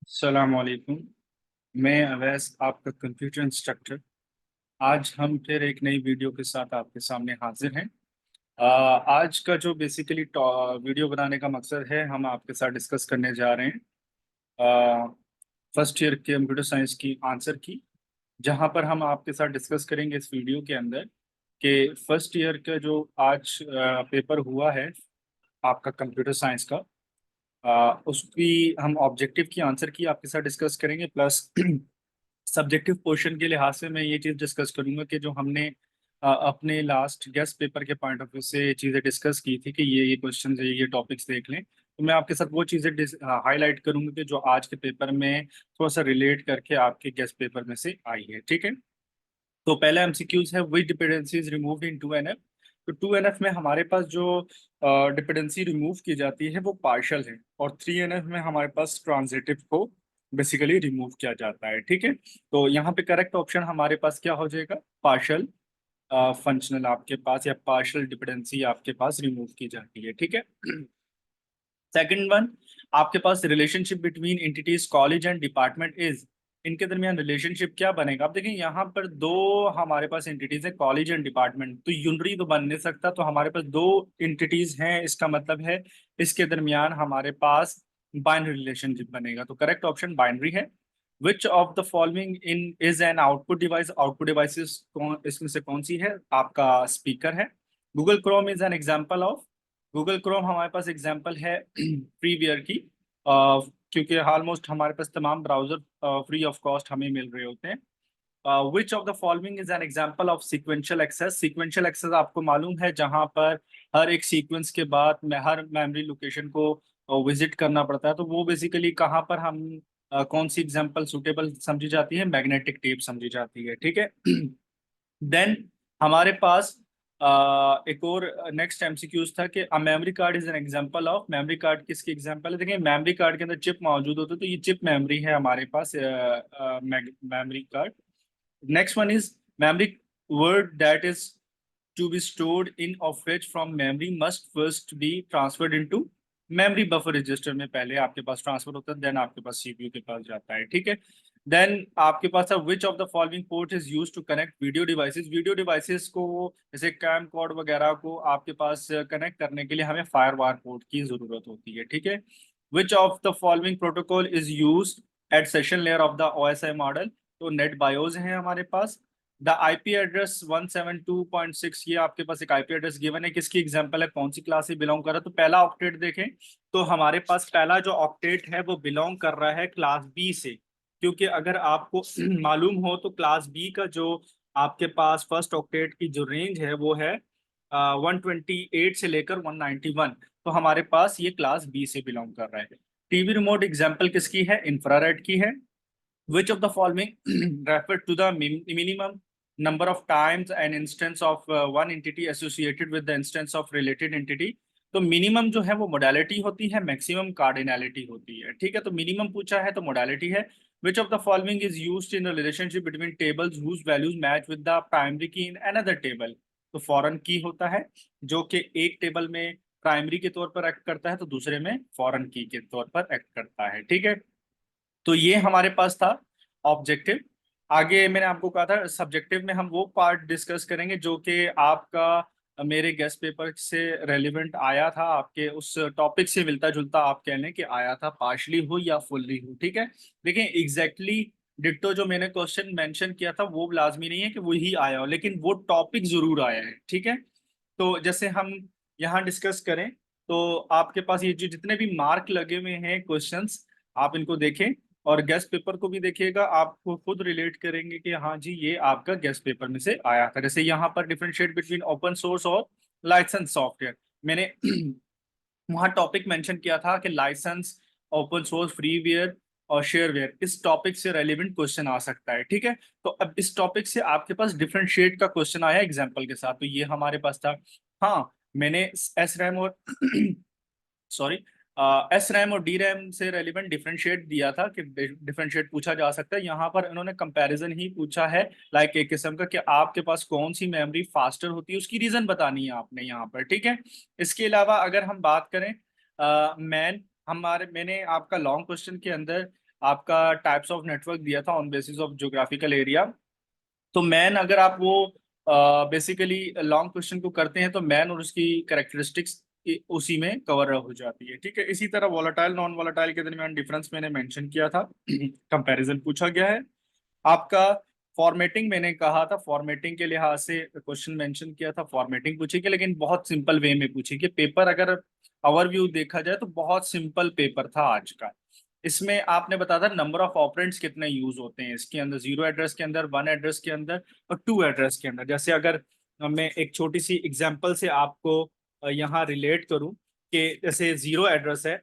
अस्सलामुअलैकुम। मैं अवैस आपका कंप्यूटर इंस्ट्रक्टर। आज हम फिर एक नई वीडियो के साथ आपके सामने हाजिर हैं। आज का जो बेसिकली वीडियो बनाने का मकसद है, हम आपके साथ डिस्कस करने जा रहे हैं फर्स्ट ईयर के कंप्यूटर साइंस की आंसर की, जहां पर हम आपके साथ डिस्कस करेंगे इस वीडियो के अंदर कि फर्स्ट ईयर का जो आज पेपर हुआ है आपका कंप्यूटर साइंस का, उसकी हम ऑब्जेक्टिव की आंसर की आपके साथ डिस्कस करेंगे, प्लस सब्जेक्टिव पोर्शन के लिहाज से मैं ये चीज़ डिस्कस करूंगा कि जो हमने अपने लास्ट गेस्ट पेपर के पॉइंट ऑफ व्यू से चीज़ें डिस्कस की थी कि ये क्वेश्चन ये टॉपिक्स देख लें, तो मैं आपके साथ वो चीज़ें हाईलाइट करूंगा कि जो आज के पेपर में थोड़ा सा रिलेट करके आपके गेस्ट पेपर में से आई है। ठीक है, तो पहला एमसीक्यूज है, विच डिपेंडेंसीज रिमूव्ड इन 2NF। तो 2NF में हमारे पास जो डिपेंडेंसी रिमूव की जाती है वो पार्शियल है, और 3NF में हमारे पास ट्रांजिटिव को बेसिकली रिमूव किया जाता है। ठीक है, तो यहाँ पे करेक्ट ऑप्शन हमारे पास क्या हो जाएगा, पार्शियल फंक्शनल आपके पास, या पार्शियल डिपेंडेंसी आपके पास रिमूव की जाती है। ठीक है, सेकंड वन, आपके पास relationship between entities college and department is, इनके दरमियान रिलेशनशिप क्या बनेगा। अब देखिए यहाँ पर दो हमारे पास एंटिटीज है, कॉलेज एंड डिपार्टमेंट, तो यूनरी तो बन नहीं सकता, तो हमारे पास दो एंटिटीज हैं, इसका मतलब है इसके दरमियान हमारे पास बाइनरी रिलेशनशिप बनेगा। तो करेक्ट ऑप्शन बाइनरी है। Which of the following in is an output device, output devices कौन इसमें से कौन सी है, आपका स्पीकर है। Google Chrome is an example of, Google Chrome हमारे पास एग्जांपल है फ्रीवेयर की, क्योंकि ऑलमोस्ट हमारे पास तमाम ब्राउजर फ्री ऑफ कॉस्ट हमें मिल रहे होते हैं। Which of the following is an example of sequential access, sequential access आपको मालूम है जहां पर हर एक सीक्वेंस के बाद में हर मेमोरी लोकेशन को विजिट करना पड़ता है, तो वो बेसिकली कहाँ पर हम कौन सी एग्जांपल सुटेबल समझी जाती है, मैग्नेटिक टेप समझी जाती है। ठीक है, देन हमारे पास एक और नेक्स्ट एमसीक्यूज था कि a memory card is an example of, memory card किसकी एग्जांपल है। देखिए मेमोरी कार्ड के अंदर चिप मौजूद होता है, तो ये चिप मेमोरी है हमारे पास, memory card. Next one is memory word that is to be stored in of which from memory must first be transferred into memory buffer register में पहले आपके पास ट्रांसफर होता है, देन आपके पास सीपीयू के पास जाता है। ठीक है, देन आपके पास है which of the following port is use to connect video devices, video devices को जैसे कैम कॉर्ड वगैरह को आपके पास कनेक्ट करने के लिए हमें फायरवार पोर्ट की जरूरत होती है। ठीक है, which of the following protocol is use at session layer of the OSI model, तो नेट बायोस है हमारे पास। द आईपी एड्रेस 172.6, ये आपके पास एक आईपी एड्रेस गिवन है, किसकी एग्जांपल है, कौन सी क्लास से बिलोंग कर रहा है। तो पहला ऑक्टेट देखें तो हमारे पास पहला जो ऑक्टेट है वो बिलोंग कर रहा है क्लास बी से, क्योंकि अगर आपको मालूम हो तो क्लास बी का जो आपके पास फर्स्ट ऑक्टेट की जो रेंज है वो है 128 से लेकर 191, तो हमारे पास ये क्लास बी से बिलोंग कर रहा है। टीवी रिमोट एग्जाम्पल किसकी है, इंफ्रारेड की है। Which of the following refer to the minimum number of times an instance of one entity associated with the instance of related entity? तो मिनिमम जो है वो मोडालिटी होती है, मैक्सिमम कार्डिनलिटी होती है। ठीक है, तो मिनिमम पूछा है तो मोडालिटी है। Which of the following is used in a relationship between tables whose values match with the primary key in another table? तो फॉरेन की होता है, जो कि एक टेबल में प्राइमरी के तौर पर एक्ट करता है, तो दूसरे में फॉरेन की के तौर पर एक्ट करता है। ठीक है, तो ये हमारे पास था ऑब्जेक्टिव। आगे मैंने आपको कहा था सब्जेक्टिव में हम वो पार्ट डिस्कस करेंगे जो कि आपका मेरे गेस्ट पेपर से रेलिवेंट आया था, आपके उस टॉपिक से मिलता जुलता आप कह लें कि आया था, पार्शली हो या फुल्ली हो। ठीक है, देखिए एग्जैक्टली डिट्टो जो मैंने क्वेश्चन मेंशन किया था वो लाजमी नहीं है कि वही आया हो, लेकिन वो टॉपिक जरूर आया है। ठीक है, तो जैसे हम यहाँ डिस्कस करें तो आपके पास ये जो जितने भी मार्क लगे हुए हैं क्वेश्चंस, आप इनको देखें और गेस्ट पेपर को भी देखिएगा, आपको खुद रिलेट करेंगे कि हाँ जी ये आपका गेस्ट पेपर में से आया था। जैसे यहाँ पर डिफरेंशिएट बिटवीन ओपन सोर्स और लाइसेंस सॉफ्टवेयर, मैंने वहाँ टॉपिक मेंशन किया था कि लाइसेंस, ओपन सोर्स, फ्रीवेयर और शेयरवेयर, इस टॉपिक से रेलिवेंट क्वेश्चन आ सकता है। ठीक है, तो अब इस टॉपिक से आपके पास डिफरेंशिएट का क्वेश्चन आया एग्जाम्पल के साथ, तो ये हमारे पास था। हाँ, मैंने एस रैम और सॉरी एस रैम और डी रैम से रेलिवेंट डिफरेंशिएट दिया था कि डिफरेंशिएट पूछा जा सकता है। यहाँ पर इन्होंने कंपैरिजन ही पूछा है, लाइक एक किस्म का कि आपके पास कौन सी मेमोरी फास्टर होती है, उसकी रीजन बतानी है आपने यहाँ पर। ठीक है, इसके अलावा अगर हम बात करें मैंने आपका लॉन्ग क्वेश्चन के अंदर आपका टाइप्स ऑफ नेटवर्क दिया था on basis of geographical area. तो मैन अगर आप वो बेसिकली लॉन्ग क्वेश्चन को करते हैं तो मैन और उसकी करेक्टरिस्टिक्स उसी में कवर हो जाती है। ठीक है, इसी तरह वॉलेटाइल नॉन वॉलेटाइल के दरमियान डिफरेंस मैंने मेंशन किया था। कंपैरिजन पूछा गया है आपका। फॉर्मेटिंग मैंने कहा था, फॉर्मेटिंग के लिहाज से क्वेश्चन मेंशन किया था, फॉर्मेटिंग पूछी कि लेकिन बहुत सिंपल वे में पूछी कि पेपर अगर ओवरव्यू देखा जाए तो बहुत सिंपल पेपर था आज का। इसमें आपने बताया था नंबर ऑफ ऑपरेंड्स कितने यूज होते हैं इसके अंदर, जीरो एड्रेस के अंदर, वन एड्रेस के अंदर और टू एड्रेस के अंदर। जैसे अगर मैं एक छोटी सी एग्जांपल से आपको यहाँ रिलेट करूं कि जैसे जीरो एड्रेस है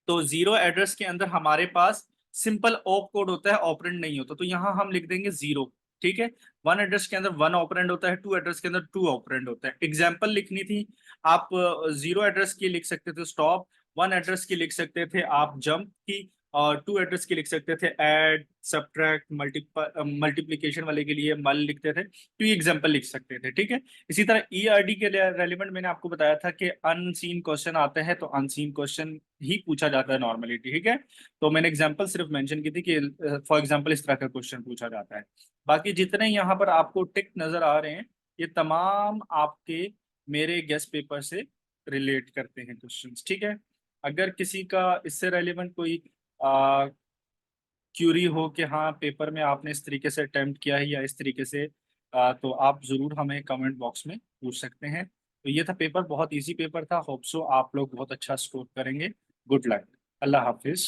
तो जीरो एड्रेस के अंदर हमारे पास सिंपल ऑप कोड होता है, ऑपरेंड नहीं होता, तो यहाँ हम लिख देंगे जीरो। ठीक है, वन एड्रेस के अंदर वन ऑपरेंड होता है, टू एड्रेस के अंदर टू ऑपरेंड होता है। एग्जाम्पल लिखनी थी, आप जीरो एड्रेस की लिख सकते थे स्टॉप, वन एड्रेस की लिख सकते थे आप जंप की, और टू एड्रेस की लिख सकते थे ऐड, सब्ट्रैक्ट, मल्टीप्लीकेशन वाले के लिए मल लिखते थे, तो ये एग्जाम्पल लिख सकते थे। ठीक है, इसी तरह ईआरडी के लिए रेलिवेंट मैंने आपको बताया था कि अनसीन क्वेश्चन आते हैं तो अनसीन क्वेश्चन ही पूछा जाता है नॉर्मली। ठीक है, तो मैंने एग्जांपल सिर्फ मेंशन की थी कि फॉर एग्जांपल इस तरह का क्वेश्चन पूछा जाता है। बाकी जितने यहाँ पर आपको टिक नजर आ रहे हैं ये तमाम आपके मेरे गेस्ट पेपर से रिलेट करते हैं क्वेश्चंस। ठीक है, अगर किसी का इससे रेलिवेंट कोई क्यूरी हो कि हाँ पेपर में आपने इस तरीके से अटेम्प्ट किया है या इस तरीके से, तो आप जरूर हमें कमेंट बॉक्स में पूछ सकते हैं। तो ये था पेपर, बहुत इजी पेपर था, होप सो आप लोग बहुत अच्छा स्कोर करेंगे। गुड लक, अल्लाह हाफिज।